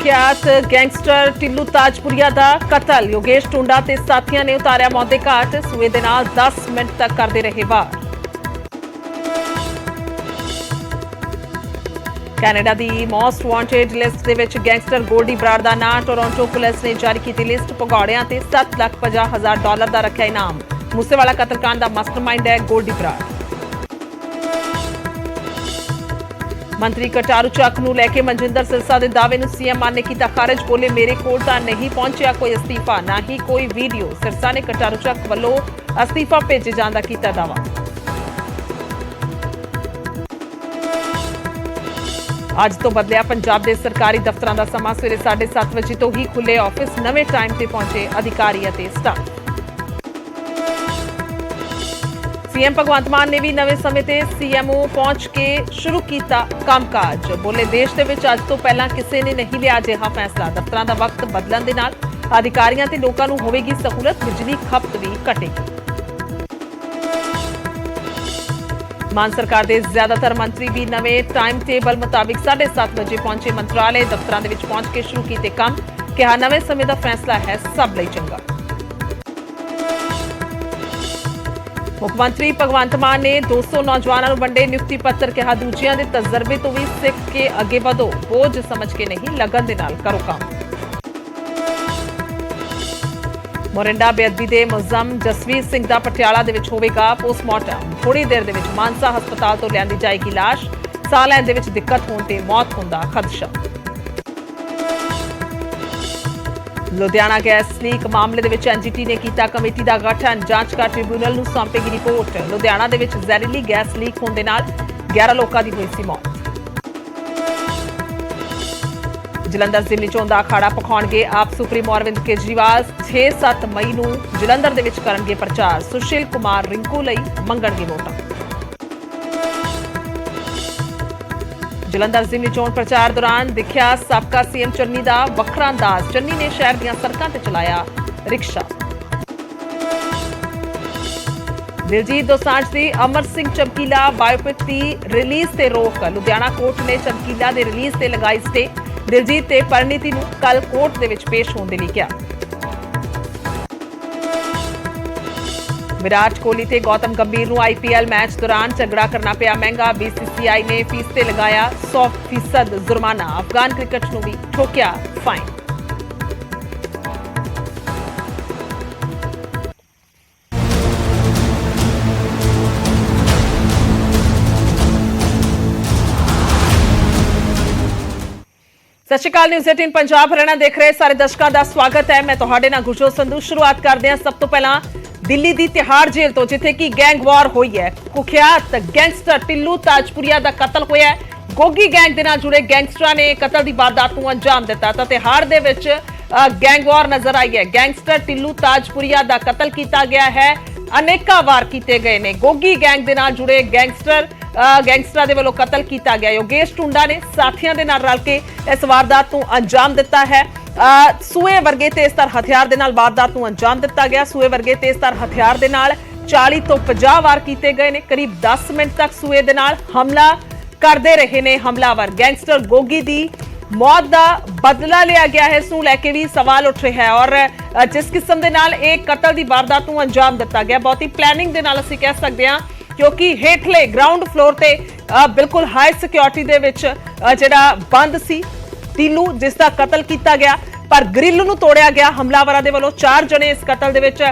कुख्यात गैंगस्टर टिल्लू ताजपुरिया का कतल। योगेश टुंडा ते साथियों ने उतारिया मौत दे घाट। सूए दे नाल 10 मिनट तक करते रहे वार। कैनेडा की मोस्ट वांटेड लिस्ट दे विच गैंगस्टर गोल्डी बराड़ का नाम। टोरंटो पुलिस ने जारी की लिस्ट। भगौड़ियां ते $7,50,000 का रखा इनाम। मूसेवाला कतलकांड का मास्टरमाइंड है गोल्डी बराड़। मंत्री कटारू ਚੱਕ ਨੂੰ ਲੈ ਕੇ ਮਨਜਿੰਦਰ ਸਿਰਸਾ ਦੇ ਦਾਅਵੇ ਨੂੰ ਸੀਐਮ ਮਾਨ ਨੇ ਕੀਤਾ ਖਾਰਜ। ਬੋਲੇ ਮੇਰੇ ਕੋਲ ਤਾਂ ਨਹੀਂ ਪਹੁੰਚਿਆ ਕੋਈ ਅਸਤੀਫਾ, ਨਾ ਹੀ ਕੋਈ ਵੀਡੀਓ। ਸਿਰਸਾ ਨੇ ਕਟਾਰੂ ਚੱਕ ਵੱਲੋਂ ਅਸਤੀਫਾ ਭੇਜੇ ਜਾਣ ਦਾ ਕੀਤਾ ਦਾਅਵਾ। ਅੱਜ ਤੋਂ ਬਦਲਿਆ ਪੰਜਾਬ ਦੇ ਸਰਕਾਰੀ ਦਫ਼ਤਰਾਂ ਦਾ ਸਮਾਂ। ਸਵੇਰੇ 7:30 ਵਜੇ ਤੋਂ ਹੀ ਖੁੱਲੇ ਆਫਿਸ। ਨਵੇਂ ਟਾਈਮ ਤੇ ਪਹੁੰਚੇ ਅਧਿਕਾਰੀ ਅਤੇ ਸਟਾਫ। सीएम भगवंत मान ने भी नवे समय ते सीएमओ पहुंच के शुरू किया कामकाज। बोले देश दे विच अज तो पहला किसी ने नहीं लिया अजिहा फैसला। दफ्तरां दा वक्त बदलण दे नाल अधिकारियां ते लोकां नूं होवेगी सहूलत। बिजली खपत भी घटेगी। मान सरकार के ज्यादातर मंत्री भी नवे टाइम टेबल मुताबिक 7:30 बजे पहुंचे मंत्रालय। दफ्तरां दे विच पहुंच के शुरू किए काम। कहा नवे समय का फैसला है सब लई चंगा। मुख्यमंत्री भगवंत मान ने 200 नौजवानों को वंडे नियुक्ति पत्र। कहा दूजियां दे तजर्बे तो भी सीख के अगे बढ़ो। बोझ समझ के नहीं लगन दे नाल करो काम। मोरिंडा बेअदबी के मुलजम जसवीर सिंह का पटियाला दे विच होवेगा पोस्टमार्टम। थोड़ी देर दे विच मानसा हस्पताल तो लियांदी जाएगी लाश। साह लैण दे विच दिक्कत होण ते मौत होण दा खदशा। लुधियाना गैस लीक मामले दे विच एनजीटी ने किया कमेटी का गठन। जांच का ट्रिब्यूनल नूं सौंपेगी रिपोर्ट। लुधियाना दे विच जहरीली गैस लीक होने दे नाल 11 लोगों की हुई सी मौत। जलंधर जिले चोण दा अखाड़ा पखाउणगे आप सुप्रीमो अरविंद केजरीवाल। 6-7 मई नूं जलंधर दे विच करनगे प्रचार। सुशील कुमार रिंकू लई मंगणगे वोटां। जलंधर जिले चोण प्रचार दौरान दिखिया साबका सीएम चन्नी का वखरा अंदाज। चन्नी ने शहर दी सड़कों ते चलाया रिक्शा। दिलजीत दोसांझ की अमर सिंह चमकीला बायोपिक की रिलीज से रोक। लुधियाना कोर्ट ने चमकीला के रिलीज से लगाई स्टे। दिलजीत ते परिणीति नूं कल कोर्ट दे विच पेश होने लई कहा। विराट कोहली ते गौतम गंभीर नूं आईपीएल मैच दौरान झगड़ा करना पिया महंगा। बीसीसीआई ने फीस ते लगाया 100% जुर्माना। अफगान क्रिकेट नूं भी ठोकिया फाइन। सत श्री अकाल। न्यूज़ 18 पंजाब हरियाणा देख रहे सारे दर्शकों का स्वागत है। मैं तुहाडे नाल गुरजोत संधू। शुरुआत करते हैं सब तो पहला दिल्ली की तिहाड़ जेल तो, जिथे की गैंग वॉर हुई है। कुख्यात गैंगस्टर टिल्लू ताजपुरिया का कतल होया है। गोगी गैंग के नाल जुड़े गैंगस्टरां ने कतल की वारदात को अंजाम दिता। तो तिहाड़ दे विच गैंग वॉर नजर आई है। गैंगस्टर टिल्लू ताजपुरिया का कतल किया गया है। अनेका वार किए गए ने। गोगी गैंग के नाल जुड़े गैंगस्टरां दे वल्लों कतल किया गया। योगेश टुंडा ने साथियों के नाल रल के इस वारदात को अंजाम दिता है। सूए वर्गे तेजधार हथियार दे नाल वारदात को अंजाम दिता गया। सूए वर्गे तेजधार हथियार दे नाल 40 तो 50 वार किए गए ने। करीब 10 मिनट तक सूए दे नाल हमला करते रहे ने हमलावर। गैंगस्टर गोगी दी मौत का बदला लिया गया है। इस नूं लैके भी सवाल उठ रहा है। और जिस किस्म के नाल एक कतल की वारदात को अंजाम दिता गया, बहुत ही प्लैनिंग दे नाल असीं कह सकते हैं, क्योंकि हेठले ग्राउंड फ्लोर ते बिल्कुल हाई सिक्योरिटी दे विच जिहड़ा बंद सी टिल्लू, जिसका कतल किया गया, पर ग्रिल नूं तोड़िया गया हमलावरां दे वल्लों। 4 जने इस कतल दे विच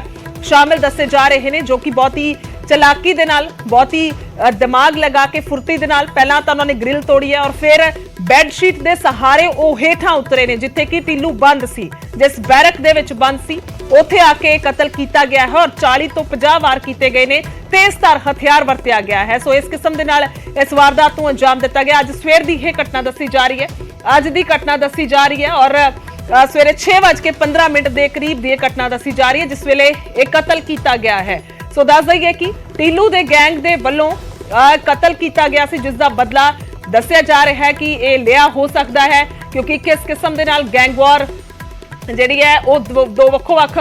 शामिल दसे जा रहे हैं, जो कि बहुत ही चलाकी दे नाल, बहुत ही दिमाग लगा के फुर्ती दे नाल पहलां तां उन्होंने ग्रिल तोड़ी है और फिर बैडशीट दे सहारे वो हेठां उतरे ने जिथे कि टिल्लू बंद सी, जिस बैरक दे विच बंद सी, उत्थे आके कतल किया गया है और 40 तो 50 वार किए गए ने। तेजधार हथियार वरतिया गया है। सो इस किस्म दे नाल इस वारदात को अंजाम दिता गया। अज सवेर दी यह घटना दसी जा रही है। अज दी घटना दसी जा रही है और सवेरे 6:15 के करीब दी घटना दसी जा रही है, जिस वेले एक कतल किया गया है। सो दस दईए कि टिल्लू दे गैंग दे वल्लों कतल किया गया सी, जिसका बदला दसिया जा रहा है कि यह लिया हो सकता है, क्योंकि किस किस्म दे नाल गैंग वॉर ਜਿਹੜੀ ਹੈ ਉਹ ਦੋ ਵੱਖੋ-ਵੱਖ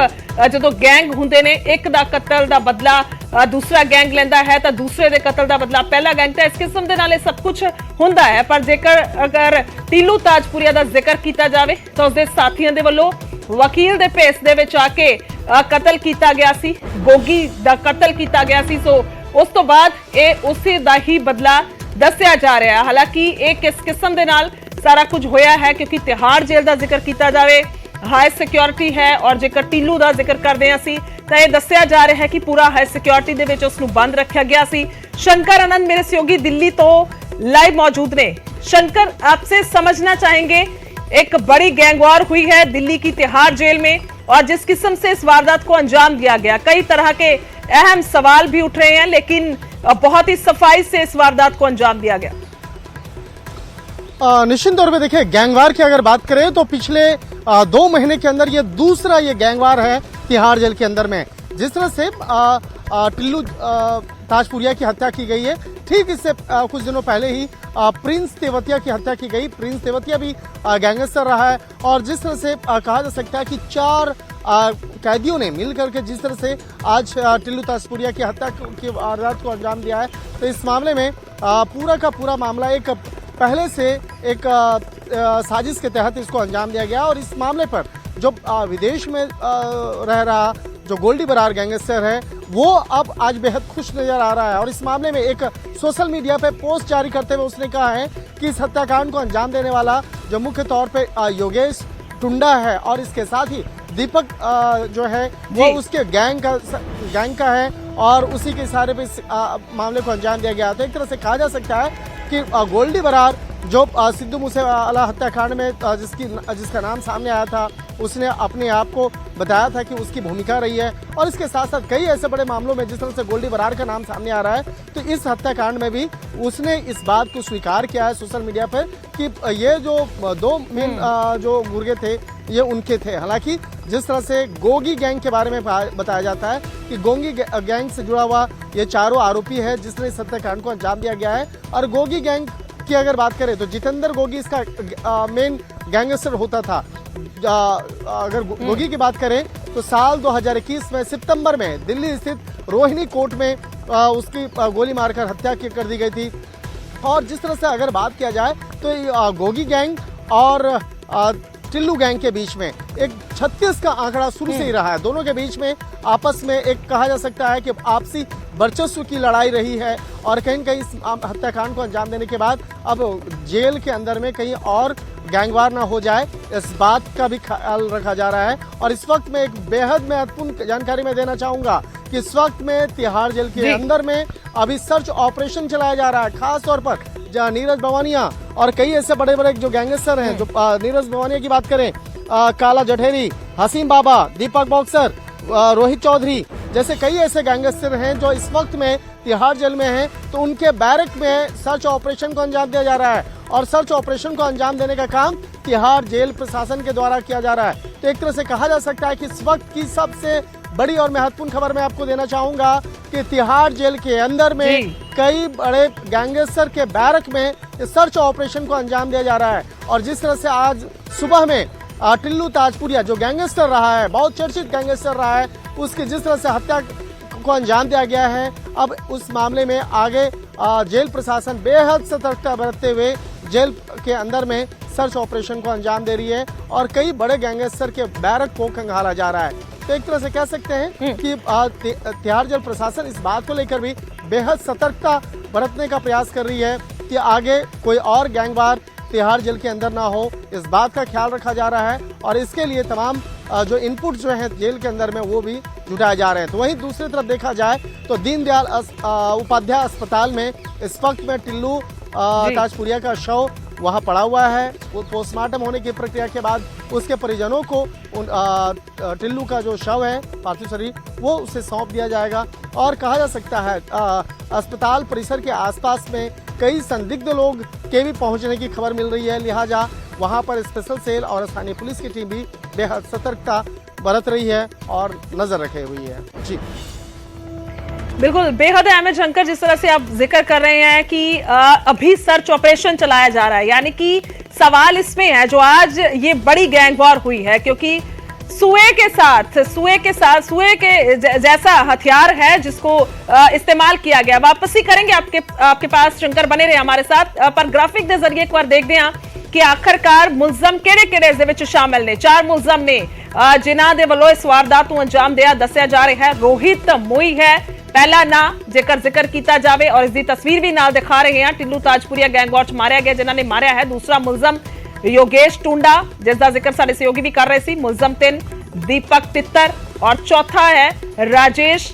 ਜਦੋਂ ਗੈਂਗ ਹੁੰਦੇ ਨੇ, ਇੱਕ ਦਾ ਕਤਲ ਦਾ ਬਦਲਾ ਦੂਸਰਾ ਗੈਂਗ ਲੈਂਦਾ ਹੈ ਤਾਂ ਦੂਸਰੇ ਦੇ ਕਤਲ ਦਾ ਬਦਲਾ ਪਹਿਲਾ ਗੈਂਗ। ਤਾਂ ਇਸ ਕਿਸਮ ਦੇ ਨਾਲ ਇਹ ਸਭ ਕੁਝ ਹੁੰਦਾ ਹੈ। ਪਰ ਜੇਕਰ ਅਗਰ ਟਿੱਲੂ ਤਾਜਪੁਰੀਆ ਦਾ ਜ਼ਿਕਰ ਕੀਤਾ ਜਾਵੇ ਤਾਂ ਉਸਦੇ ਸਾਥੀਆਂ ਦੇ ਵੱਲੋਂ ਵਕੀਲ ਦੇ ਭੇਸ ਦੇ ਵਿੱਚ ਆ ਕੇ ਕਤਲ ਕੀਤਾ ਗਿਆ ਸੀ, ਗੋਗੀ ਦਾ ਕਤਲ ਕੀਤਾ ਗਿਆ ਸੀ। ਸੋ ਉਸ ਤੋਂ ਬਾਅਦ ਇਹ ਉਸੇ ਦਾ ਹੀ ਬਦਲਾ ਦੱਸਿਆ ਜਾ ਰਿਹਾ। ਹਾਲਾਂਕਿ ਇਹ ਕਿਸ ਕਿਸਮ ਦੇ ਨਾਲ ਸਾਰਾ ਕੁਝ ਹੋਇਆ ਹੈ, ਕਿਉਂਕਿ ਤਿਹਾੜ ਜੇਲ੍ਹ ਦਾ ਜ਼ਿਕਰ ਕੀਤਾ ਜਾਵੇ हाई सिक्योरिटी है, और जेकर टिल्लू का जिक्र करते हैं असीं तां इह दस्सिया जा रहा है कि पूरा हाई सिक्योरिटी दे विच उसनूं बंद रखा गया सी। शंकर आनंद मेरे सहयोगी दिल्ली तो लाइव मौजूद ने। शंकर, आपसे समझना चाहेंगे, एक बड़ी गैंगवार हुई है दिल्ली की तिहाड़ जेल में, और जिस किस्म से इस वारदात को अंजाम दिया गया, कई तरह के अहम सवाल भी उठ रहे हैं, लेकिन बहुत ही सफाई से इस वारदात को अंजाम दिया गया। निश्चित तौर पे देखिए, गैंगवार की अगर बात करें तो पिछले 2 महीने के अंदर ये दूसरा ये गैंगवार है तिहाड़ जेल के अंदर में। जिस तरह से टिल्लू ताजपुरिया की हत्या की गई है, ठीक इससे कुछ दिनों पहले ही प्रिंस तेवतिया की हत्या की गई। प्रिंस तेवतिया भी गैंगस्टर रहा है, और जिस तरह से कहा जा सकता है कि 4 कैदियों ने मिलकर के जिस तरह से आज टिल्लू ताजपुरिया की हत्या की वारदात को अंजाम दिया है, तो इस मामले में पूरा का पूरा मामला एक पहले से एक साजिश के तहत इसको अंजाम दिया गया। और इस मामले पर जो विदेश में रह रहा जो गोल्डी बरार गैंगस्टर है, वो अब आज बेहद खुश नजर आ रहा है। और इस मामले में एक सोशल मीडिया पे पोस्ट जारी करते हुए उसने कहा है कि इस हत्याकांड को अंजाम देने वाला जो मुख्य तौर पे योगेश टुंडा है, और इसके साथ ही दीपक जो है वो उसके गैंग का है, और उसी के इशारे पे इस मामले को अंजाम दिया गया। तो एक तरह से कहा जा सकता है कि गोल्डी बरार जो सिद्धू मूसेवाला हत्याकांड में जिसका नाम सामने आया था, उसने अपने आप को बताया था कि उसकी भूमिका रही है। और इसके साथ साथ कई ऐसे बड़े मामलों में जिस तरह से गोल्डी बरार का नाम सामने आ रहा है, तो इस हत्याकांड में भी उसने इस बात को स्वीकार किया है सोशल मीडिया पर कि ये जो 2 मेन जो मुर्गे थे ये उनके थे। हालांकि जिस तरह से गोगी गैंग के बारे में बताया जाता है कि गोगी गैंग से जुड़ा हुआ ये 4 आरोपी है जिसने इस हत्याकांड को अंजाम दिया गया है। और गोगी गैंग की अगर बात करें तो जितेंद्र गोगी इसका मेन गैंगस्टर होता था। अगर गोगी की बात करें तो साल 2021 में सितंबर में दिल्ली स्थित रोहिणी कोर्ट में उसकी गोली मारकर हत्या कर दी गई थी। और जिस तरह से अगर बात किया जाए तो गोगी गैंग और टिल्लू गैंग के बीच में एक 36 का आंकड़ा शुरू से ही रहा है। दोनों के बीच में आपस में एक कहा जा सकता है कि आपसी वर्चस्व की लड़ाई रही है। और कहीं न कहीं इस हत्याकांड को अंजाम देने के बाद अब जेल के अंदर में कहीं और गैंगवार ना हो जाए, इस बात का भी ख्याल रखा जा रहा है। और इस वक्त में एक बेहद महत्वपूर्ण जानकारी मैं देना चाहूंगा कि इस वक्त में तिहाड़ जेल के अंदर में अभी सर्च ऑपरेशन चलाया जा रहा है, खास तौर पर नीरज भवानिया और कई ऐसे बड़े बड़े जो गैंगस्टर हैं। जो नीरज भवानिया की बात करें, काला जठेरी, हसीम बाबा, दीपक बॉक्सर, रोहित चौधरी जैसे कई ऐसे गैंगस्टर हैं जो इस वक्त में तिहाड़ जेल में हैं, तो उनके बैरक में सर्च ऑपरेशन को अंजाम दिया जा रहा है। और सर्च ऑपरेशन को अंजाम देने का काम तिहाड़ जेल प्रशासन के द्वारा किया जा रहा है। तो एक तरह से कहा जा सकता है कि इस वक्त की सबसे बड़ी और महत्वपूर्ण खबर मैं आपको देना चाहूंगा कि तिहाड़ जेल के अंदर में कई बड़े गैंगस्टर के बैरक में सर्च ऑपरेशन को अंजाम दिया जा रहा है। और जिस तरह से आज सुबह में टिल्लू ताजपुरिया जो गैंगस्टर रहा है, बहुत चर्चित गैंगस्टर रहा है, उसकी जिस तरह से हत्या को अंजाम दिया गया है, अब उस मामले में आगे जेल प्रशासन बेहद सतर्कता बरतते हुए जेल के अंदर में सर्च ऑपरेशन को अंजाम दे रही है। और कई बड़े गैंगस्टर के बैरक को खंगाला जा रहा है। तो एक तरह से कह सकते हैं कि तिहाड़ जेल प्रशासन इस बात को लेकर भी बेहद सतर्कता बरतने का प्रयास कर रही है कि आगे कोई और गैंगवार तिहाड़ जेल के अंदर ना हो, इस बात का ख्याल रखा जा रहा है। और इसके लिए तमाम जो इनपुट जो है जेल के अंदर में वो भी जुटाए जा रहे हैं। तो वहीं दूसरी तरफ देखा जाए तो दीनदयाल उपाध्याय अस्पताल में इस वक्त में टिल्लू ताजपुरिया का शव वहां पड़ा हुआ है। वो पोस्टमार्टम होने की प्रक्रिया के बाद उसके परिजनों को टिल्लू का जो शव है, पार्थिव शरीर, वो उसे सौंप दिया जाएगा। और कहा जा सकता है अस्पताल परिसर के आसपास में कई संदिग्ध लोग के भी पहुंचने की खबर मिल रही है, लिहाजा वहां पर स्पेशल सेल और स्थानीय पुलिस की टीम भी बेहद सतर्कता बरत रही है और नजर रखे हुई है। जी बिल्कुल, बेहद अहम शंकर, जिस तरह से आप जिक्र कर रहे हैं कि अभी सर्च ऑपरेशन चलाया जा रहा है, यानी कि सवाल इसमें है जो आज ये बड़ी गैंगवॉर हुई है, क्योंकि सुए के जैसा हथियार है जिसको इस्तेमाल किया गया। वापसी करेंगे आपके पास, शंकर बने रहे हमारे साथ। पर ग्राफिक के जरिए एक बार देखते हैं कि आखिरकार मुलजम ਕਿਹੜੇ ਇਸ ਦੇ ਵਿੱਚ शामिल ने। 4 मुलजम ने जिन्हां ਦੇ ਵੱਲੋਂ ਇਸ ਵਾਰਦਾਤ ਨੂੰ ਅੰਜਾਮ ਦਿਆ ਦੱਸਿਆ ਜਾ ਰਿਹਾ ਹੈ। रोहित मोई है पहला ना जेकर जिक्र किया जाए और इसकी तस्वीर भी नाल दिखा रहे हैं। टिल्लू ताजपुरिया गैंगवार च मारिया गया जिन्होंने मारिया है। दूसरा मुलजम योगेश टुंडा जिसका जिक्र साडे सहयोगी भी कर रहे थे। मुलजम 3 दीपक तित्तर और चौथा है राजेश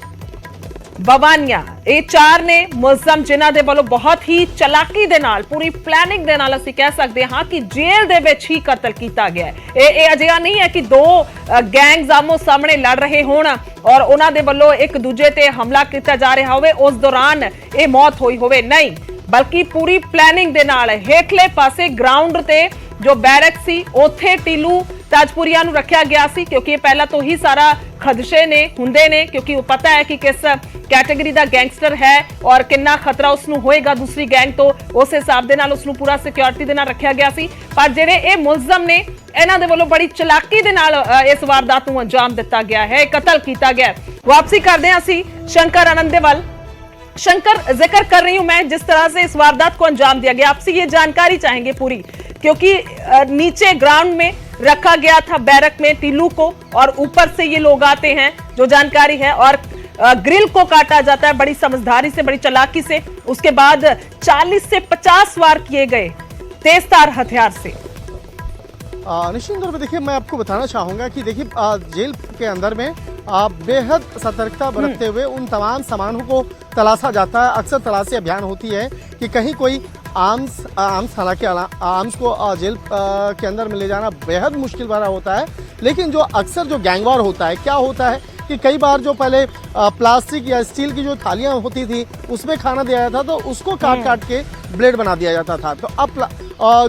बवानिया। ये 4 ने मुलजम जिन्हां दे वल्लों बहुत ही चलाकी दे नाल पूरी प्लैनिंग दे नाल असीं कह सकते हाँ कि जेल दे विच ही कतल किया गया है। ये अजिहा नहीं है कि 2 गैंग्स आमो सामने लड़ रहे होण और उन्हां दे वल्लों एक दूजे ते हमला किया जा रहा होवे उस दौरान ये मौत हुई होवे, नहीं, बल्कि पूरी प्लैनिंग दे नाल हेठले पासे ग्राउंड ते जो बैरक सी उत्थे टिल्लू ताजपुरिया नूं रखिया गया सी क्योंकि पहला तो ही सारा खदशे ने हुंदे ने क्योंकि वो पता है कि किस कैटेगरी दा गैंगस्टर है और कितना खतरा उसनूं होएगा दूसरी गैंग तो, उस हिसाब दे नाल उसनूं पूरा सिक्योरिटी दे नाल रखिया गया सी। पर जिहड़े ये मुलजम ने इन्हां दे वल्लों बड़ी चलाकी दे नाल इस वारदात नूं अंजाम दिता गया है, कतल किया गया। वापसी करदे हां असीं शंकर आनंद दे वल। शंकर, जिक्र कर रही हूं मैं जिस तरह से इस वारदात को अंजाम दिया गया, आपसे ये जानकारी चाहेंगे पूरी, क्योंकि नीचे ग्राउंड में रखा गया था बैरक में टिल्लू को और ऊपर से ये लोग आते हैं जो जानकारी है और ग्रिल को काटा जाता है बड़ी समझदारी से, बड़ी चालाकी से। उसके बाद 40 से 50 वार किए गए तेजधार हथियार से। निश्चित तौर पर देखिए मैं आपको बताना चाहूंगा कि देखिए जेल के अंदर में बेहद सतर्कता बरतते हुए उन तमाम सामानों को तलाशा जाता है। अक्सर तलाशी अभियान होती है कि कहीं कोई आर्म्स हालांकि आर्म्स को जेल के अंदर में ले जाना बेहद मुश्किल भरा होता है, लेकिन जो अक्सर जो गैंगवार होता है क्या होता है कि कई बार जो पहले प्लास्टिक या स्टील की जो थालियां होती थी उसमें खाना दिया जाता था तो उसको काट के ब्लेड बना दिया जाता था। तो अब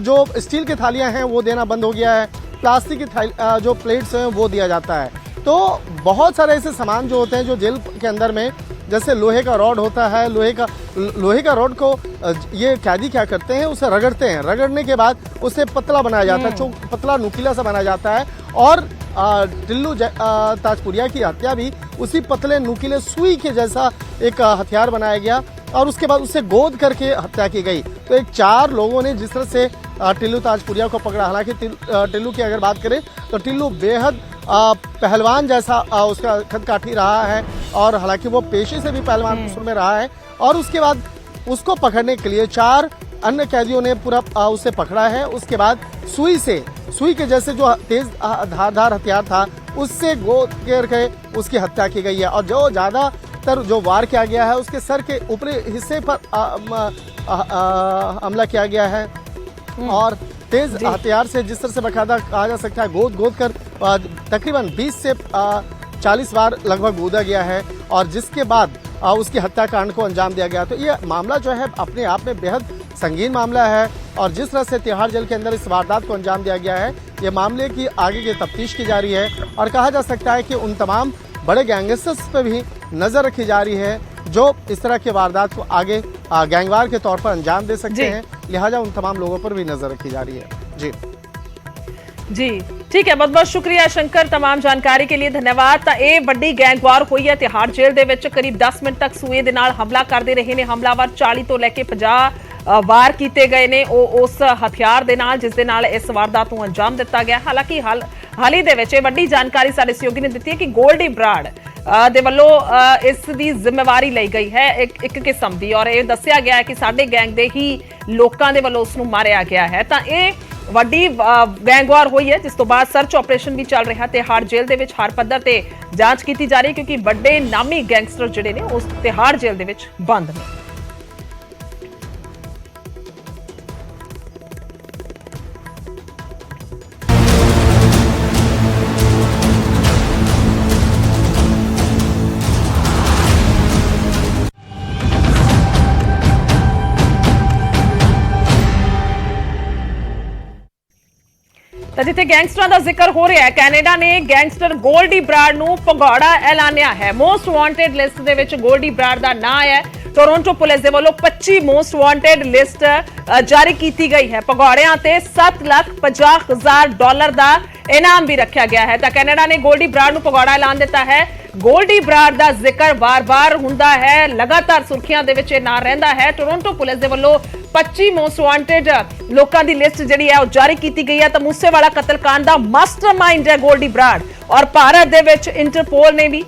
जो स्टील की थालियां हैं वो देना बंद हो गया है, प्लास्टिक की जो प्लेट्स हैं वो दिया जाता है। तो बहुत सारे ऐसे सामान जो होते हैं जो जेल के अंदर में, जैसे लोहे का रॉड होता है, लोहे का रॉड को ये कैदी क्या करते हैं उसे रगड़ते हैं, रगड़ने के बाद उसे पतला बनाया जाता है, पतला नुकीला सा बनाया जाता है और टिल्लू ताजपुरिया की हत्या भी उसी पतले नुकीले सुई के जैसा एक हथियार बनाया गया और उसके बाद उसे गोद करके हत्या की गई। तो एक 4 लोगों ने जिस तरह से टिल्लू ताजपुरिया को पकड़ा, हालांकि टिल्लू की अगर बात करें तो टिल्लू बेहद पहलवान जैसा उसका खदकाठी रहा है और हालांकि वो पेशे से भी पहलवान में रहा है और उसके बाद उसको पकड़ने के लिए 4 अन्य कैदियों ने पूरा उसे पकड़ा है। उसके बाद सुई के जैसे जो तेज धारदार हथियार था उससे गोद करके उसकी हत्या की गई है और जो ज्यादातर जो वार किया गया है उसके सर के ऊपरी हिस्से पर हमला किया गया है और तेज हथियार से जिस तरह से बकायदा कहा जा सकता है गोद कर तकरीबन 20 से 40 बार लगभग गोदा गया है और जिसके बाद उसकी हत्याकांड को अंजाम दिया गया। तो ये मामला जो है अपने आप में बेहद संगीन मामला है और जिस तरह से तिहाड़ जेल के अंदर इस वारदात को अंजाम दिया गया है ये मामले की आगे की तफ्तीश की जा रही है और कहा जा सकता है कि उन तमाम बड़े गैंगस्टर्स पर भी नजर रखी जा रही है जो इस तरह के वारदात को आगे गैंगवार के तौर पर अंजाम दे सकते हैं, लिहाजा उन तमाम लोगों पर भी नजर रखी जा रही है। जी ठीक है, बहुत बहुत शुक्रिया शंकर तमाम जानकारी के लिए, धन्यवाद। तो ये बड़ी गैंगवार हुई है तिहाड़ जेल दे विच करीब 10 मिनट तक सूए दे नाल हमला करते रहे ने हमलावर 40 तो लैके 50 वार किए गए ने उस हथियार दे नाल जिस दे नाल इस वारदात नूं अंजाम दिता गया। हालांकि हाल ही दे विच वड्डी जानकारी साडे सहयोगी ने दित्ती है कि गोल्डी बराड़ दे वल्लों इस दी जिम्मेवारी लई गई है एक किस्म दी और ये दस्सिया गया है कि साडे गैंग दे ही लोकां दे वल्लों उसनूं मारिया गया है। तां ये वड्डी गैंगवार हुई है जिस तो बाद सर्च ऑपरेशन भी चल रहा तिहाड़ जेल दे विच हर पद्धर ते जांच की जा रही है क्योंकि बड़े नामी गैंगस्टर जिहड़े ने उस तिहाड़ जेल दे विच बंद ने। ਤਾਂ ਜਿੱਥੇ ਗੈਂਗਸਟਰਾਂ ਦਾ ਜ਼ਿਕਰ ਹੋ ਰਿਹਾ ਹੈ, ਕੈਨੇਡਾ ਨੇ ਗੈਂਗਸਟਰ ਗੋਲਡੀ ਬਰਾੜ ਨੂੰ ਭਗੌੜਾ ਐਲਾਨਿਆ ਹੈ। ਮੋਸਟ ਵਾਂਟਡ ਲਿਸਟ ਦੇ ਵਿੱਚ ਗੋਲਡੀ ਬਰਾੜ ਦਾ ਨਾਂ ਹੈ। ਟੋਰਾਂਟੋ ਪੁਲਿਸ ਦੇ ਵੱਲੋਂ 25 ਮੋਸਟ ਵਾਂਟਡ ਲਿਸਟ ਜਾਰੀ ਕੀਤੀ ਗਈ ਹੈ। ਭਗੌੜਿਆਂ ਤੇ $7,50,000 ਦਾ ਇਨਾਮ ਵੀ ਰੱਖਿਆ ਗਿਆ ਹੈ। ਤਾਂ ਕੈਨੇਡਾ ਨੇ ਗੋਲਡੀ ਬਰਾੜ ਨੂੰ ਭਗੌੜਾ ਐਲਾਨ ਦਿੱਤਾ ਹੈ। ਗੋਲਡੀ ਬਰਾੜ ਦਾ ਜ਼ਿਕਰ ਵਾਰ-ਵਾਰ ਹੁੰਦਾ ਹੈ, ਲਗਾਤਾਰ ਸੁਰਖੀਆਂ ਦੇ ਵਿੱਚ ਇਹ ਨਾਂ ਰਹਿੰਦਾ ਹੈ। ਟੋਰਾਂਟੋ ਪੁਲਿਸ ਦੇ ਵੱਲੋਂ 25 ਮੋਸਟ ਵਾਂਟਡ ਲੋਕਾਂ ਦੀ ਲਿਸਟ ਜਿਹੜੀ ਹੈ ਉਹ ਜਾਰੀ ਕੀਤੀ ਗਈ ਹੈ। ਤਾਂ ਮੂਸੇਵਾਲਾ ਕਤਲकांड ਦਾ ਮਾਸਟਰਮਾਈਂਡ ਹੈ ਗੋਲਡੀ ਬਰਾੜ, ਔਰ ਭਾਰਤ ਦੇ ਵਿੱਚ ਇੰਟਰਪੋਲ ਨੇ ਵੀ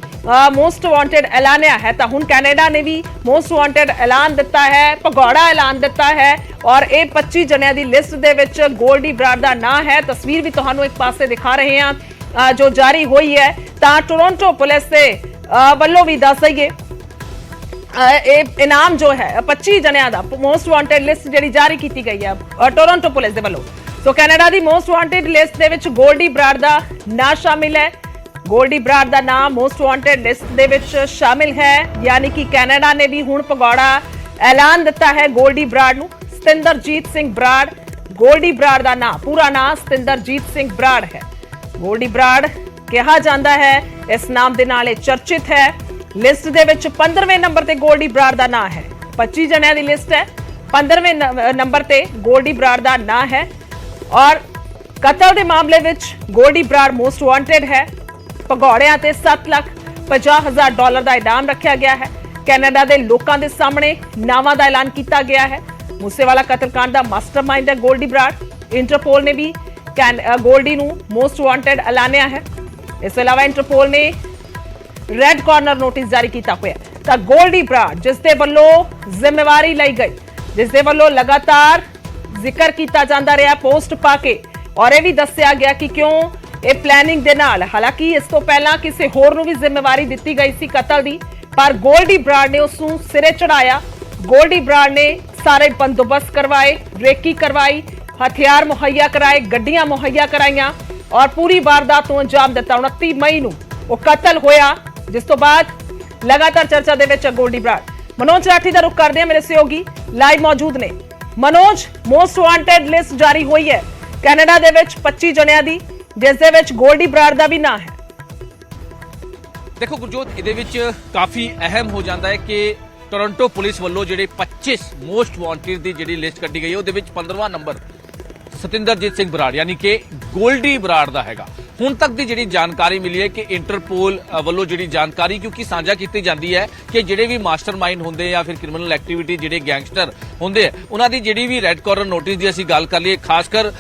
ਮੋਸਟ ਵਾਂਟਡ ਐਲਾਨਿਆ ਹੈ। ਤਾਂ ਹੁਣ ਕੈਨੇਡਾ ਨੇ ਵੀ ਮੋਸਟ ਵਾਂਟਡ ਐਲਾਨ ਦਿੱਤਾ ਹੈ, ਭਗੌੜਾ ਐਲਾਨ ਦਿੱਤਾ ਹੈ, ਔਰ ਇਹ 25 ਜਣਿਆਂ ਦੀ ਲਿਸਟ ਦੇ ਵਿੱਚ ਗੋਲਡੀ ਬਰਾੜ ਦਾ ਨਾਂ ਹੈ। ਤਸਵੀਰ ਵੀ ਤੁਹਾਨੂੰ ਇੱਕ ਪਾਸੇ ਦਿਖਾ ਰਹੇ ਹਾਂ ਜੋ ਜਾਰੀ ਹੋਈ ਹੈ। ਤਾਂ ਟੋਰਾਂਟੋ ਪੁਲਿਸ ਦੇ ਵੱਲੋਂ ਵੀ ਦੱਸ ਦਈਏ ਇਹ ਇਨਾਮ ਜੋ ਹੈ 25 ਜਣਿਆਂ ਦਾ ਮੋਸਟ ਵਾਂਟਡ ਲਿਸਟ ਜਿਹੜੀ ਜਾਰੀ ਕੀਤੀ ਗਈ ਹੈ ਟੋਰਾਂਟੋ ਪੁਲਿਸ ਦੇ ਵੱਲੋਂ। ਸੋ ਕੈਨੇਡਾ ਦੀ ਮੋਸਟ ਵਾਂਟਡ ਲਿਸਟ ਦੇ ਵਿੱਚ ਗੋਲਡੀ ਬਰਾੜ ਦਾ ਨਾਂ ਸ਼ਾਮਿਲ ਹੈ। ਗੋਲਡੀ ਬਰਾੜ ਦਾ ਨਾਮ ਮੋਸਟ ਵਾਂਟਡ ਲਿਸਟ ਦੇ ਵਿੱਚ ਸ਼ਾਮਿਲ ਹੈ, ਯਾਨੀ ਕਿ ਕੈਨੇਡਾ ਨੇ ਵੀ ਹੁਣ ਭਗੌੜਾ ਐਲਾਨ ਦਿੱਤਾ ਹੈ ਗੋਲਡੀ ਬਰਾੜ ਨੂੰ। ਸਤਿੰਦਰਜੀਤ ਸਿੰਘ ਬਰਾੜ, ਗੋਲਡੀ ਬਰਾੜ ਦਾ ਨਾਮ, ਪੂਰਾ ਨਾਮ ਸਤਿੰਦਰਜੀਤ ਸਿੰਘ ਬਰਾੜ ਹੈ। ਗੋਲਡੀ ਬਰਾੜ ਕਿਹਾ ਜਾਂਦਾ ਹੈ, ਇਸ ਨਾਮ ਦੇ ਨਾਲ ਇਹ ਚਰਚਿਤ ਹੈ। ਲਿਸਟ ਦੇ ਵਿੱਚ 15ਵੇਂ ਨੰਬਰ ਤੇ ਗੋਲਡੀ ਬਰਾੜ ਦਾ ਨਾਮ ਹੈ। 25 ਜਣਿਆਂ ਦੀ ਲਿਸਟ ਹੈ, 15ਵੇਂ ਨੰਬਰ ਤੇ ਗੋਲਡੀ ਬਰਾੜ ਦਾ ਨਾਮ ਹੈ। ਔਰ ਕਤਲ ਦੇ ਮਾਮਲੇ ਵਿੱਚ ਗੋਲਡੀ ਬਰਾੜ ਮੋਸਟ ਵਾਂਟਡ ਹੈ। ਭਗੌੜਿਆਂ ਤੇ $7,50,000 ਦਾ ਇਨਾਮ ਰੱਖਿਆ ਗਿਆ ਹੈ। ਕੈਨੇਡਾ ਦੇ ਲੋਕਾਂ ਦੇ ਸਾਹਮਣੇ ਨਾਵਾਂ ਦਾ ਐਲਾਨ ਕੀਤਾ ਗਿਆ ਹੈ। ਮੂਸੇਵਾਲਾ ਕਤਲकांड ਦਾ ਮਾਸਟਰਮਾਈਂਡ ਹੈ ਗੋਲਡੀ ਬਰਾੜ। ਇੰਟਰਪੋਲ ਨੇ ਵੀ ਗੋਲਡੀ ਨੂੰ ਮੋਸਟ ਵਾਂਟਡ ਐਲਾਨਿਆ ਹੈ। ਇਸ ਤੋਂ ਇਲਾਵਾ ਇੰਟਰਪੋਲ ਨੇ ਰੈੱਡ ਕਾਰਨਰ ਨੋਟਿਸ ਜਾਰੀ ਕੀਤਾ ਹੋਇਆ। ਤਾਂ ਗੋਲਡੀ ਬਰਾੜ ਜਿਸ ਦੇ ਵੱਲੋਂ ਜ਼ਿੰਮੇਵਾਰੀ ਲਈ ਗਈ, ਜਿਸ ਦੇ ਵੱਲੋਂ ਲਗਾਤਾਰ ਜ਼ਿਕਰ ਕੀਤਾ ਜਾਂਦਾ ਰਿਹਾ ਪੋਸਟ ਪਾ ਕੇ, ਔਰ ਇਹ ਵੀ ਦੱਸਿਆ ਗਿਆ ਕਿ ਕਿਉਂ ਇਹ ਪਲੈਨਿੰਗ ਦੇ ਨਾਲ, ਹਾਲਾਂਕਿ ਇਸ ਤੋਂ ਪਹਿਲਾਂ ਕਿਸੇ ਹੋਰ ਨੂੰ ਵੀ ਜ਼ਿੰਮੇਵਾਰੀ ਦਿੱਤੀ ਗਈ ਸੀ ਕਤਲ ਦੀ, ਪਰ ਗੋਲਡੀ ਬਰਾੜ ਨੇ ਉਸ ਨੂੰ ਸਿਰੇ ਚੜਾਇਆ। ਗੋਲਡੀ ਬਰਾੜ ਨੇ ਸਾਰੇ ਬੰਦੋਬਸਤ ਕਰਵਾਏ, ਰੇਕੀ ਕਰਵਾਈ, ਹਥਿਆਰ ਮੁਹੱਈਆ ਕਰਾਏ, ਗੱਡੀਆਂ ਮੁਹੱਈਆ ਕਰਾਈਆਂ, ਔਰ ਪੂਰੀ ਵਾਰਦਾਤ ਨੂੰ ਅੰਜਾਮ ਦਿੱਤਾ। 29 ਮਈ ਨੂੰ ਉਹ ਕਤਲ ਹੋਇਆ, ਜਿਸ ਤੋਂ ਬਾਅਦ ਲਗਾਤਾਰ ਚਰਚਾ ਦੇ ਵਿੱਚ ਗੋਲਡੀ ਬਰਾੜ। ਮਨੋਜ ਰਾਠੀ ਦਾ ਰੁਖ ਕਰਦੇ ਹਾਂ, ਮੇਰੇ ਸਹਿਯੋਗੀ ਲਾਈਵ ਮੌਜੂਦ ਨੇ। ਮਨੋਜ, ਮੋਸਟ ਵਾਂਟਡ ਲਿਸਟ ਜਾਰੀ ਹੋਈ ਹੈ ਕੈਨੇਡਾ ਦੇ ਵਿੱਚ 25 ਜਣਿਆਂ ਦੀ, ਜਿਸ ਦੇ ਵਿੱਚ ਗੋਲਡੀ ਬਰਾੜ ਦਾ ਵੀ ਨਾਂ ਹੈ। ਦੇਖੋ ਗੁਰਜੋਤ, ਇਹਦੇ ਵਿੱਚ ਕਾਫੀ ਅਹਿਮ ਹੋ ਜਾਂਦਾ ਹੈ ਕਿ ਟੋਰਾਂਟੋ ਪੁਲਿਸ ਵੱਲੋਂ ਜਿਹੜੇ 25 ਮੋਸਟ ਵਾਂਟਡ ਦੀ ਜਿਹੜੀ ਲਿਸਟ ਕੱਢੀ ਗਈ ਹੈ, ਉਹਦੇ ਵਿੱਚ 15ਵਾਂ ਨੰਬਰ ਸਤਿੰਦਰਜੀਤ ਸਿੰਘ ਬਰਾੜ ਯਾਨੀ ਕਿ ਗੋਲਡੀ ਬਰਾੜ ਦਾ ਹੈਗਾ। ਹੁਣ ਤੱਕ ਦੀ ਜਿਹੜੀ ਜਾਣਕਾਰੀ ਮਿਲੀ ਹੈ ਕਿ ਇੰਟਰਪੋਲ ਵੱਲੋਂ ਜਿਹੜੀ ਜਾਣਕਾਰੀ ਕਿਉਂਕਿ ਸਾਂਝਾ ਕੀਤੀ ਜਾਂਦੀ ਹੈ ਕਿ ਜਿਹੜੇ ਵੀ ਮਾਸਟਰਮਾਈਂਡ ਹੁੰਦੇ ਜਾਂ ਫਿਰ ਕ੍ਰਿਮੀਨਲ ਐਕਟੀਵਿਟੀ ਜਿਹੜੇ ਗੈਂਗਸਟਰ ਹੁੰਦੇ ਆ, ਉਹਨਾਂ ਦੀ ਜਿਹੜੀ ਵੀ ਰੈੱਡ ਕਾਰਨਰ ਨੋਟਿਸ ਦੀ ਅਸੀਂ ਗੱਲ ਕਰ ਲਈਏ, ਖਾਸ ਕਰ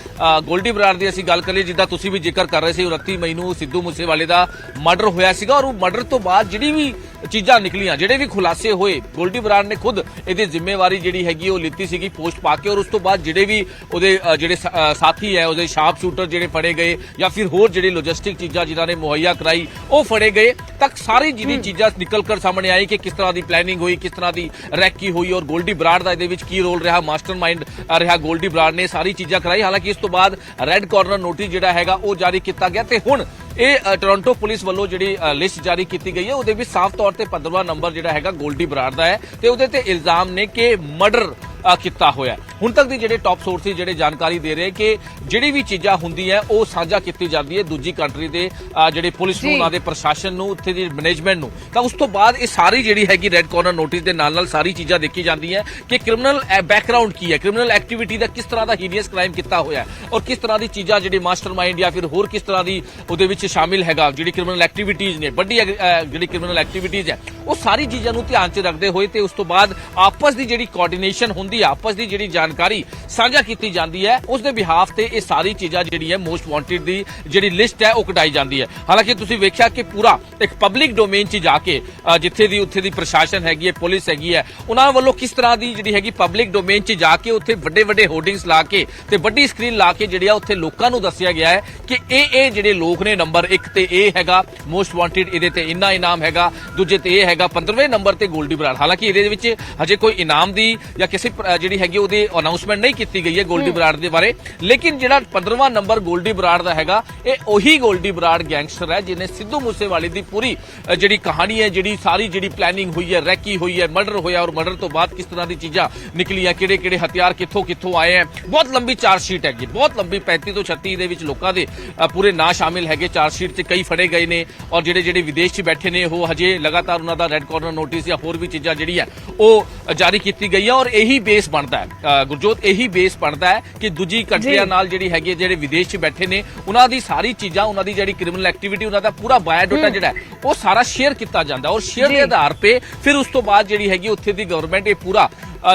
ਗੋਲਡੀ ਬਰਾੜ ਦੀ ਅਸੀਂ ਗੱਲ ਕਰ ਲਈਏ, ਜਿੱਦਾਂ ਤੁਸੀਂ ਵੀ ਜ਼ਿਕਰ ਕਰ ਰਹੇ ਸੀ 29 ਮਈ ਨੂੰ ਸਿੱਧੂ ਮੂਸੇਵਾਲੇ ਦਾ ਮਰਡਰ ਹੋਇਆ ਸੀਗਾ, ਔਰ ਉਹ ਮਰਡਰ ਤੋਂ ਬਾਅਦ ਜਿਹੜੀ ਵੀ ਚੀਜ਼ਾਂ ਨਿਕਲੀਆਂ, ਜਿਹੜੇ ਵੀ ਖੁਲਾਸੇ ਹੋਏ, ਗੋਲਡੀ ਬਰਾੜ ਨੇ ਖੁਦ ਇਹਦੀ ਜ਼ਿੰਮੇਵਾਰੀ ਜਿਹੜੀ ਹੈਗੀ ਉਹ ਲਿੱਤੀ ਸੀਗੀ ਪੋਸਟ ਪਾ ਕੇ, ਔਰ ਉਸ ਤੋਂ ਬਾਅਦ ਜਿਹੜੇ ਵੀ ਉਹਦੇ ਜਿਹੜੇ ਸਾਥੀ ਹੈ, ਉਹਦੇ ਸ਼ਾਰਪ ਸ਼ੂਟਰ ਜਿਹੜੇ ਫੜੇ ਗਏ ਜਾਂ ਫਿਰ ਹੋਰ ਜਿਹੜੀ ਲੌਜਿਸਟਿਕ ਚੀਜ਼ਾਂ ਜਿਨ੍ਹਾਂ ਨੇ ਮੁਹੱਈਆ ਕਰਾਈ ਉਹ ਫੜੇ ਗਏ, ਤੱਕ ਸਾਰੀ ਜਿਹੜੀ ਚੀਜ਼ਾਂ ਨਿਕਲ ਕਰ ਸਾਹਮਣੇ ਆਈ ਕਿ ਕਿਸ ਤਰ੍ਹਾਂ ਦੀ ਪਲੈਨਿੰਗ ਹੋਈ, ਕਿਸ ਤਰ੍ਹਾਂ ਦੀ ਰੈਕੀ ਹੋਈ, ਔਰ ਗੋਲਡੀ ਬਰਾੜ ਦਾ ਇਹਦੇ ਵਿੱਚ ਕੀ ਰੋਲ ਰਿਹਾ, ਮਾਸਟਰਮਾਈਂਡ ਰਿਹਾ ਗੋਲਡੀ ਬਰਾੜ ਨੇ, ਸਾਰੀ ਚੀਜ਼ਾਂ ਕਰਾਈ। ਹਾਲਾਂਕਿ ਇਸ ਤੋਂ ਬਾਅਦ ਰੈੱਡ ਕਾਰਨਰ ਨੋਟਿਸ ਜਿਹੜਾ ਹੈਗਾ ਉਹ ਜਾਰੀ ਕੀਤਾ ਗਿਆ ਤੇ ਹੁਣ ਇਹ ਟੋਰਾਂਟੋ ਪੁਲਿਸ ਵੱਲੋਂ ਜਿਹੜੀ ਲਿਸਟ ਜਾਰੀ ਕੀਤੀ ਗਈ ਹੈ, ਉਹਦੇ ਵਿੱਚ ਸਾਫ਼ ਤੌਰ ਤੇ 15ਵਾਂ ਨੰਬਰ ਜਿਹੜਾ ਹੈਗਾ ਗੋਲਡੀ ਬਰਾੜ ਦਾ ਹੈ ਤੇ ਉਹਦੇ ਤੇ ਇਲਜ਼ਾਮ ਨੇ ਕਿ ਮਰਡਰ ਕੀਤਾ ਹੋਇਆ। ਹੁਣ ਤੱਕ ਦੀ ਜਿਹੜੇ ਟਾਪ ਸੋਰਸਿਸ ਜਿਹੜੇ ਜਾਣਕਾਰੀ ਦੇ ਰਹੇ ਕਿ ਜਿਹੜੀ ਵੀ ਚੀਜ਼ਾਂ ਹੁੰਦੀਆਂ ਉਹ ਸਾਂਝਾ ਕੀਤੀ ਜਾਂਦੀ ਹੈ ਦੂਜੀ ਕੰਟਰੀ ਦੇ ਜਿਹੜੇ ਪੁਲਿਸ ਨੂੰ, ਉਹਨਾਂ ਦੇ ਪ੍ਰਸ਼ਾਸਨ ਨੂੰ, ਉੱਥੇ ਦੀ ਮੈਨੇਜਮੈਂਟ ਨੂੰ, ਤਾਂ ਉਸ ਤੋਂ ਬਾਅਦ ਇਹ ਸਾਰੀ ਜਿਹੜੀ ਹੈਗੀ ਰੈੱਡ ਕਾਰਨਰ ਨੋਟਿਸ ਦੇ ਨਾਲ ਸਾਰੀ ਚੀਜ਼ਾਂ ਦੇਖੀ ਜਾਂਦੀਆਂ ਕਿ ਕ੍ਰਿਮੀਨਲ ਬੈਕਗ੍ਰਾਉਂਡ ਕੀ ਹੈ, ਕ੍ਰਿਮੀਨਲ ਐਕਟੀਵਿਟੀ ਦਾ ਕਿਸ ਤਰ੍ਹਾਂ ਦਾ ਹੀਨੀਅਸ ਕ੍ਰਾਈਮ ਕੀਤਾ ਹੋਇਆ ਔਰ ਕਿਸ ਤਰ੍ਹਾਂ ਦੀ ਚੀਜ਼ਾਂ ਜਿਹੜੀ ਮਾਸਟਰਮਾਈਂਡ ਜਾਂ ਫਿਰ ਹੋਰ ਕਿਸ ਤਰ੍ਹਾਂ ਦੀ ਉਹਦੇ ਵਿੱਚ ਸ਼ਾਮਿਲ ਹੈਗਾ, ਜਿਹੜੀ ਕ੍ਰਿਮੀਨਲ ਐਕਟੀਵਿਟੀਜ਼ ਨੇ, ਵੱਡੀ ਜਿਹੜੀ ਕ੍ਰਿਮੀਨਲ ਐਕਟੀਵਿਟੀਜ਼ ਹੈ, ਉਹ ਸਾਰੀ ਚੀਜ਼ਾਂ ਨੂੰ ਧਿਆਨ 'ਚ ਰੱਖਦੇ ਹੋਏ ਤੇ ਉਸ ਤੋਂ ਬਾਅਦ ਆਪਸ ਦੀ ਜਿਹੜੀ ਕੋਆਰਡੀਨੇਸ਼ਨ ਹੁੰਦੀ ਹੈ, ਆਪਸ ਦੀ ਜਿਹੜੀ ਜਾਣਕਾਰੀ ਸਾਂਝਾ ਕੀਤੀ ਜਾਂਦੀ ਹੈ, ਉਸ ਦੇ ਬਿਹਾਫ ਤੇ ਇਹ ਸਾਰੀ ਚੀਜ਼ਾਂ ਜਿਹੜੀ ਹੈ ਮੋਸਟ ਵਾਂਟਡ ਦੀ ਜਿਹੜੀ ਲਿਸਟ ਹੈ ਉਹ ਕਢਾਈ ਜਾਂਦੀ ਹੈ। ਹਾਲਾਂਕਿ ਤੁਸੀਂ ਵੇਖਿਆ ਕਿ ਪੂਰਾ ਇੱਕ ਪਬਲਿਕ ਡੋਮੇਨ 'ਚ ਜਾ ਕੇ ਜਿੱਥੇ ਦੀ ਉੱਥੇ ਦੀ ਪ੍ਰਸ਼ਾਸਨ ਹੈਗੀ ਹੈ, ਪੁਲਿਸ ਹੈਗੀ ਹੈ, ਉਹਨਾਂ ਵੱਲੋਂ ਕਿਸ ਤਰ੍ਹਾਂ ਦੀ ਜਿਹੜੀ ਹੈਗੀ ਪਬਲਿਕ ਡੋਮੇਨ 'ਚ ਜਾ ਕੇ ਉੱਥੇ ਵੱਡੇ ਵੱਡੇ ਹੋਰਡਿੰਗਸ ਲਾ ਕੇ ਤੇ ਵੱਡੀ ਸਕਰੀਨ ਲਾ ਕੇ ਜਿਹੜੀ ਆ ਉੱਥੇ ਲੋਕਾਂ ਨੂੰ ਦੱਸਿਆ ਗਿਆ ਹੈ ਕਿ ਇਹ ਜਿਹੜੇ ਲੋਕ ਨੇ, ਨੰਬਰ 1 ਤੇ ਇਹ ਹੈਗਾ ਮੋਸਟ ਵਾਂਟਡ, ਇਹਦੇ ਤੇ ਇੰਨਾ ਇਨਾਮ ਹੈਗਾ, ਦੂਜੇ ਤੇ ਇਹ ਹੈਗਾ 15ਵੇਂ ਨੰਬਰ ਤੇ ਗੋਲਡੀ ਬਰਾੜ। ਹਾਲਾਂਕਿ ਇਹਦੇ ਵਿੱਚ ਹਜੇ ਕੋਈ ਇਨਾਮ ਦੀ ਜਾਂ ਕਿਸੇ ਜਿਹੜੀ ਹੈਗੀ ਉਹਦੀ ਅਨਾਉਂਸਮੈਂਟ ਨਹੀਂ ਕੀਤੀ ਗਈ ਹੈ ਗੋਲਡੀ ਬਰਾੜ ਦੇ ਬਾਰੇ, ਲੇਕਿਨ ਜਿਹੜਾ 15ਵਾਂ ਨੰਬਰ ਗੋਲਡੀ ਬਰਾੜ ਦਾ ਹੈਗਾ ਇਹ ਉਹੀ ਗੋਲਡੀ ਬਰਾੜ ਗੈਂਗਸਟਰ ਹੈ ਜਿਹਨੇ ਸਿੱਧੂ ਮੂਸੇਵਾਲੇ ਦੀ ਪੂਰੀ ਜਿਹੜੀ ਕਹਾਣੀ ਹੈ, ਜਿਹੜੀ ਸਾਰੀ ਜਿਹੜੀ ਪਲੈਨਿੰਗ ਹੋਈ ਹੈ, ਰੈਕੀ ਹੋਈ ਹੈ, ਮਰਡਰ ਹੋਇਆ ਔਰ ਮਰਡਰ ਤੋਂ ਬਾਅਦ ਕਿਸ ਤਰ੍ਹਾਂ ਦੀ ਚੀਜ਼ਾਂ ਨਿਕਲੀਆਂ, ਕਿਹੜੇ ਕਿਹੜੇ ਹਥਿਆਰ ਕਿੱਥੋਂ ਕਿੱਥੋਂ ਆਏ ਹੈ, ਬਹੁਤ ਲੰਬੀ ਚਾਰਜ ਸ਼ੀਟ ਹੈਗੀ, ਬਹੁਤ ਲੰਬੀ 35 ਤੋਂ 36 ਦੇ ਵਿੱਚ ਲੋਕਾਂ ਦੇ ਪੂਰੇ ਨਾਂ ਸ਼ਾਮਿਲ ਹੈਗੇ ਚਾਰਜ ਸ਼ੀਟ 'ਚ, ਕਈ ਫੜੇ ਗਏ ਨੇ ਔਰ ਜਿਹੜੇ ਵਿਦੇਸ਼ 'ਚ ਬੈਠੇ ਨੇ ਉਹ ਹਜੇ ਲਗਾਤਾਰ ਉਹਨਾਂ ਦਾ ਰੈੱਡ ਕਾਰਨਰ ਨੋਟਿਸ ਜਾਂ ਹੋਰ ਵੀ ਚੀਜ਼ਾਂ ਜਿਹੜੀ ਹੈ ਉਹ ਜਾਰੀ ਕੀਤੀ ਗਈ ਹੈ ਔਰ ਇਹੀ ਬੇਸ ਬਣਦਾ ਹੈ ਗੁਰਜੋਤ, ਇਹੀ ਬੇਸ ਬਣਦਾ ਹੈ ਕਿ ਦੂਜੀ ਕੰਟਰੀਆਂ ਨਾਲ ਜਿਹੜੀ ਹੈਗੀ ਹੈ, ਜਿਹੜੇ ਵਿਦੇਸ਼ 'ਚ ਬੈਠੇ ਨੇ ਉਹਨਾਂ ਦੀ ਸਾਰੀ ਚੀਜ਼ਾਂ, ਉਹਨਾਂ ਦੀ ਜਿਹੜੀ ਕ੍ਰਿਮੀਨਲ ਐਕਟੀਵਿਟੀ, ਉਹਨਾਂ ਦਾ ਪੂਰਾ ਬਾਇਓਡਾਟਾ ਜਿਹੜਾ ਹੈ ਉਹ ਸਾਰਾ ਸ਼ੇਅਰ ਕੀਤਾ ਜਾਂਦਾ ਔਰ ਸ਼ੇਅਰ ਦੇ ਆਧਾਰ ਤੇ ਫਿਰ ਉਸ ਤੋਂ ਬਾਅਦ ਜਿਹੜੀ ਹੈਗੀ ਉੱਥੇ ਦੀ ਗਵਰਨਮੈਂਟ ਇਹ ਪੂਰਾ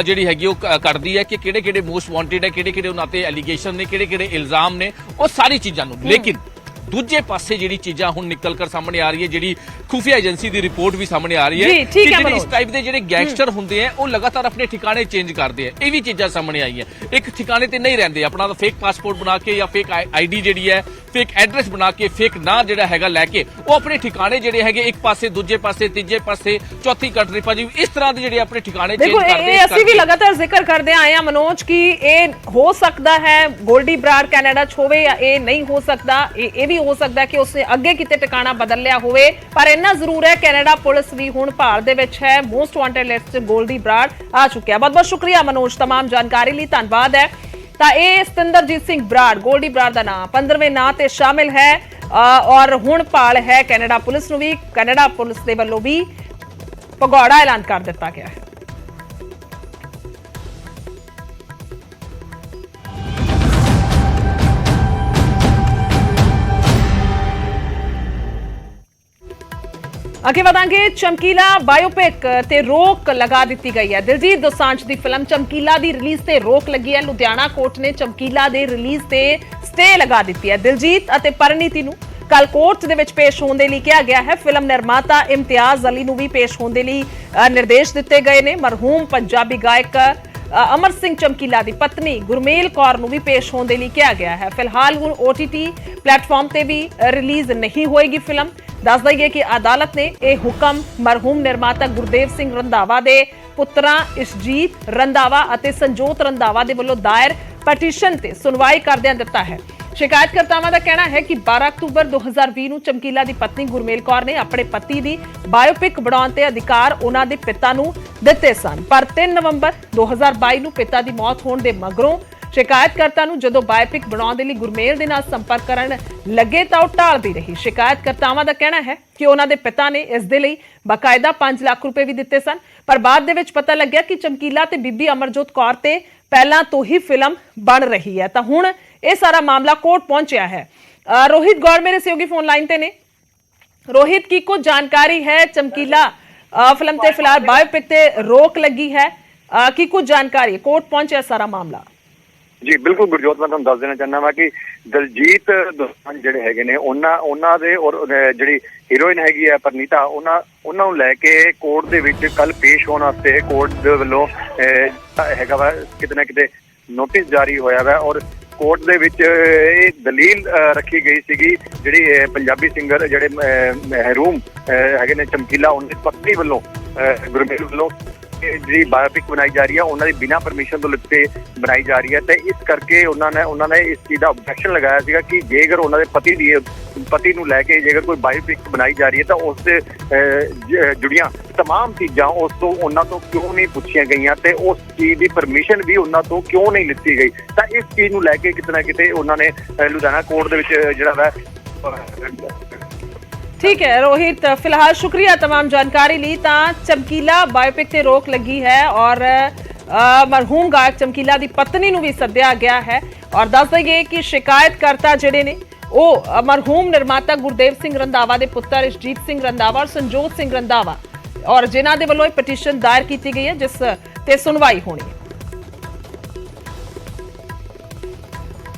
ਜਿਹੜੀ ਹੈਗੀ ਉਹ ਕਰਦੀ ਹੈ ਕਿ ਕਿਹੜੇ ਕਿਹੜੇ ਮੋਸਟ ਵਾਂਟਡ ਹੈ, ਕਿਹੜੇ ਕਿਹੜੇ ਉਹਨਾਂ ਤੇ ਐਲੀਗੇਸ਼ਨ ਨੇ, ਕਿਹੜੇ ਕਿਹੜੇ ਇਲਜ਼ਾਮ ਨੇ, ਉਹ ਸਾਰੀ ਚੀਜ਼ਾਂ ਨੂੰ। ਲੇਕਿਨ ਦੂਜੇ ਪਾਸੇ ਜਿਹੜੀ ਚੀਜ਼ਾਂ ਹੁਣ ਨਿਕਲ ਕਰ ਸਾਹਮਣੇ ਆ ਰਹੀ ਹੈ, ਜਿਹੜੀ ਖੁਫੀਆ ਏਜੰਸੀ ਦੀ ਰਿਪੋਰਟ ਵੀ ਸਾਹਮਣੇ ਆ ਰਹੀ ਹੈ ਕਿ ਜਿਹੜੇ ਇਸ ਟਾਈਪ ਦੇ ਜਿਹੜੇ ਗੈਂਗਸਟਰ ਹੁੰਦੇ ਆ ਉਹ ਲਗਾਤਾਰ ਆਪਣੇ ਠਿਕਾਣੇ ਚੇਂਜ ਕਰਦੇ ਆ। ਇਹ ਵੀ ਚੀਜ਼ਾਂ ਸਾਹਮਣੇ ਆਈਆਂ, ਇੱਕ ਠਿਕਾਣੇ ਤੇ ਨਹੀਂ ਰਹਿੰਦੇ, ਆਪਣਾ ਤਾਂ ਫੇਕ ਪਾਸਪੋਰਟ ਬਣਾ ਕੇ ਜਾਂ ਫੇਕ ਆਈਡੀ ਜਿਹੜੀ ਹੈ, ਫੇਕ ਐਡਰੈਸ ਬਣਾ ਕੇ, ਫੇਕ ਨਾਂ ਜਿਹੜਾ ਹੈਗਾ ਲੈ ਕੇ ਉਹ ਆਪਣੇ ਠਿਕਾਣੇ ਜਿਹੜੇ ਹੈਗੇ ਇੱਕ ਪਾਸੇ, ਦੂਜੇ ਪਾਸੇ, ਤੀਜੇ ਪਾਸੇ, ਚੌਥੀ ਕੰਟਰੀ ਭਾਜੀ ਇਸ ਤਰ੍ਹਾਂ ਦੇ ਜਿਹੜੇ ਆਪਣੇ ਠਿਕਾਣੇ ਚੇਂਜ ਕਰਦੇ ਆ। ਅਸੀਂ ਵੀ ਲਗਾਤਾਰ ਜ਼ਿਕਰ ਕਰਦੇ ਆਏ ਆ ਮਨੋਜ ਕਿ ਇਹ ਹੋ ਸਕਦਾ ਹੈ ਗੋਲਡੀ ਬਰਾੜ ਕੈਨੇਡਾ 'ਚ ਹੋਵੇ ਜਾਂ ਇਹ ਨਹੀਂ ਹੋ ਸਕਦਾ, ਇਹ ਵੀ ਹੋ ਸਕਦਾ ਕਿ ਉਸਨੇ ਅੱਗੇ ਕਿਤੇ ਟਿਕਾਣਾ ਬਦਲ ਲਿਆ ਹੋਵੇ। ਪਰ ਇੰਨਾ ਜ਼ਰੂਰ ਹੈ ਕੈਨੇਡਾ ਪੁਲਿਸ ਵੀ ਹੁਣ ਭਾਲ ਦੇ ਵਿੱਚ ਹੈ, ਮੋਸਟ ਵਾਂਟਡ ਲਿਸਟ 'ਚ ਗੋਲਡੀ ਬਰਾੜ ਆ ਚੁੱਕਿਆ। ਬਹੁਤ ਬਹੁਤ ਸ਼ੁਕਰੀਆ ਮਨੋਜ, ਤਮਾਮ ਜਾਣਕਾਰੀ ਲਈ ਧੰਨਵਾਦ ਹੈ। ਤਾਂ ਇਹ ਸਤਿੰਦਰਜੀਤ ਸਿੰਘ ਬਰਾੜ, ਗੋਲਡੀ ਬਰਾੜ ਦਾ ਨਾਮ 15ਵੇਂ ਨਾਂ ਤੇ ਸ਼ਾਮਿਲ ਹੈ ਔਰ ਹੁਣ ਭਾਲ ਹੈ ਕੈਨੇਡਾ ਪੁਲਿਸ ਨੂੰ ਵੀ। ਕੈਨੇਡਾ ਪੁਲਿਸ ਦੇ ਵੱਲੋਂ ਵੀ ਭਗੌੜਾ ਐਲਾਨ ਕਰ ਦਿੱਤਾ ਗਿਆ ਹੈ। ਅੱਗੇ ਵਧਾਂਗੇ, ਚਮਕੀਲਾ ਬਾਇਓਪਿਕ ਤੇ ਰੋਕ ਲਗਾ ਦਿੱਤੀ ਗਈ ਹੈ। ਦਿਲਜੀਤ ਦੋਸਾਂਝ ਦੀ ਫਿਲਮ ਚਮਕੀਲਾ ਦੀ ਰਿਲੀਜ਼ ਤੇ ਰੋਕ ਲੱਗੀ ਹੈ। ਲੁਧਿਆਣਾ ਕੋਰਟ ਨੇ ਚਮਕੀਲਾ ਦੇ ਰਿਲੀਜ਼ ਤੇ ਸਟੇ ਲਗਾ ਦਿੱਤੀ ਹੈ। ਦਿਲਜੀਤ ਅਤੇ ਪਰਨੀਤੀ ਨੂੰ ਕੱਲ ਕੋਰਟ ਦੇ ਵਿੱਚ ਪੇਸ਼ ਹੋਣ ਦੇ ਲਈ ਕਿਹਾ ਗਿਆ ਹੈ। ਫਿਲਮ ਨਿਰਮਾਤਾ ਇਮਤਿਆਜ਼ ਅਲੀ ਨੂੰ ਵੀ ਪੇਸ਼ ਹੋਣ ਦੇ ਲਈ ਨਿਰਦੇਸ਼ ਦਿੱਤੇ ਗਏ ਨੇ। ਮਰਹੂਮ ਪੰਜਾਬੀ ਗਾਇਕ ਅਮਰ ਸਿੰਘ ਚਮਕੀਲਾ ਦੀ ਪਤਨੀ ਗੁਰਮੇਲ ਕੌਰ ਨੂੰ ਵੀ ਪੇਸ਼ ਹੋਣ ਦੇ ਲਈ ਕਿਹਾ ਗਿਆ ਹੈ। ਫਿਲਹਾਲ ਹੁਣ OTT ਪਲੇਟਫਾਰਮ ਤੇ ਵੀ ਰਿਲੀਜ਼ ਨਹੀਂ ਹੋਏਗੀ ਫਿਲਮ। ਦੱਸ ਦਈਏ ਕਿ ਅਦਾਲਤ ਨੇ ਇਹ ਹੁਕਮ ਮਰਹੂਮ ਨਿਰਮਾਤਾ ਗੁਰਦੇਵ ਸਿੰਘ ਰੰਧਾਵਾ ਦੇ ਪੁੱਤਰਾਂ ਇਸ਼ਜੀਤ ਰੰਧਾਵਾ ਅਤੇ ਸੰਜੋਤ ਰੰਧਾਵਾ ਦੇ ਵੱਲੋਂ ਦਾਇਰ ਪਟੀਸ਼ਨ ਤੇ ਸੁਣਵਾਈ ਕਰਦਿਆਂ ਦਿੱਤਾ ਹੈ। ਸ਼ਿਕਾਇਤਕਰਤਾਵਾਂ ਦਾ ਕਹਿਣਾ ਹੈ ਕਿ 12 ਅਕਤੂਬਰ 2020 ਨੂੰ ਚਮਕੀਲਾ ਦੀ ਪਤਨੀ ਗੁਰਮੇਲ ਕੌਰ ਨੇ ਆਪਣੇ ਪਤੀ ਦੀ ਬਾਇਓਪਿਕ ਬਣਾਉਣ ਤੇ ਅਧਿਕਾਰ ਉਹਨਾਂ ਦੇ ਪਿਤਾ ਨੂੰ ਦਿੱਤੇ ਸਨ, ਪਰ 3 ਨਵੰਬਰ 2022 ਨੂੰ ਪਿਤਾ ਦੀ ਮੌਤ ਹੋਣ ਦੇ ਮਗਰੋਂ ਸ਼ਿਕਾਇਤਕਰਤਾ ਨੂੰ ਜਦੋਂ ਬਾਇਓਪਿਕ ਬਣਾਉਣ ਦੇ ਲਈ ਗੁਰਮੇਲ ਦੇ ਨਾਲ ਸੰਪਰਕ ਕਰਨ ਲੱਗੇ ਤਾਂ ਉਹ ਟਾਲਦੀ ਰਹੀ। ਸ਼ਿਕਾਇਤਕਰਤਾਵਾਂ ਦਾ ਕਹਿਣਾ ਹੈ ਕਿ ਉਹਨਾਂ ਦੇ ਪਿਤਾ ਨੇ ਇਸ ਦੇ ਲਈ ਬਾਕਾਇਦਾ 5 ਲੱਖ ਰੁਪਏ ਵੀ ਦਿੱਤੇ ਸਨ, ਪਰ ਬਾਅਦ ਦੇ ਵਿੱਚ ਪਤਾ ਲੱਗਿਆ ਕਿ ਚਮਕੀਲਾ ਤੇ ਬੀਬੀ ਅਮਰਜੋਤ ਕੌਰ ਤੇ ਪਹਿਲਾਂ ਤੋਂ ਹੀ ਫਿਲਮ ਬਣ ਰਹੀ ਹੈ। ਤਾਂ ਹੁਣ ਇਹ ਸਾਰਾ ਮਾਮਲਾ ਕੋਰਟ ਪਹੁੰਚਿਆ ਹੈ। ਰੋਹਿਤ ਗੌਰ ਮੇਰੇ ਸਹਿਯੋਗੀ ਫੋਨ ਲਾਈਨ ਤੇ ਨੇ। रोहित की कुछ जानकारी है, चमकीला फिल्म ते फिलहाल बायोपिक ते रोक लगी है की कुछ जानकारी, कोर्ट पहुंचे सारा मामला? जी बिल्कुल गुरजोत, मैं तुहानूं दस देना चाहना वा कि दलजीत दोसांझ जिहड़े हैगे ने उन्हां दे और जिहड़ी हीरोइन हैगी है परनीता उन्हां नूं लैके कोर्ट दे विच कल पेश होण वास्ते कोर्ट दे वल्लों हैगा वा किते ना किते नोटिस जारी होया वा और कोर्ट दे विच दलील रखी गई सीगी जिहड़ी पंजाबी सिंगर जिहड़े महरूम हैगे ने चमकीला उन्हां दी पत्नी वल्लों गुरमेल वल्लों जी बायोपिक बनाई जा रही है, उन्होंने बिना परमिशन तो लिते बनाई जा रही है। तो इस करके उन्होंने इस चीज़ का ऑब्जेक्शन लगाया सीगा कि जेकर उन्होंने पति नूं लैके जेकर कोई बायोपिक बनाई जा रही है तो उससे जुड़ियां तमाम चीज़ां उस तो उन्होंने तो क्यों नहीं पूछियां गई तो उस चीज़ की परमिशन भी उन्होंने तो क्यों नहीं लिती गई। तो इस चीज़ नूं लैके किते ना किते उन्होंने लुधियाना कोर्ट दे विच जिहड़ा वा ठीक है रोहित, फिलहाल शुक्रिया तमाम जानकारी ली। चमकीला बायोपिक ते रोक लगी है और मरहूम गायक चमकीला दी पत्नी नूं भी सद्दिया गया है और दस दईए कि शिकायतकर्ता जिहड़े ने ਉਹ मरहूम निर्माता गुरदेव सिंह रंधावा के पुत्र इशजीत सिंह रंधावा और संजोत सिंह रंधावा और जिन्हां दे वल्लों पटीशन दायर की गई है जिस ते सुनवाई होनी है।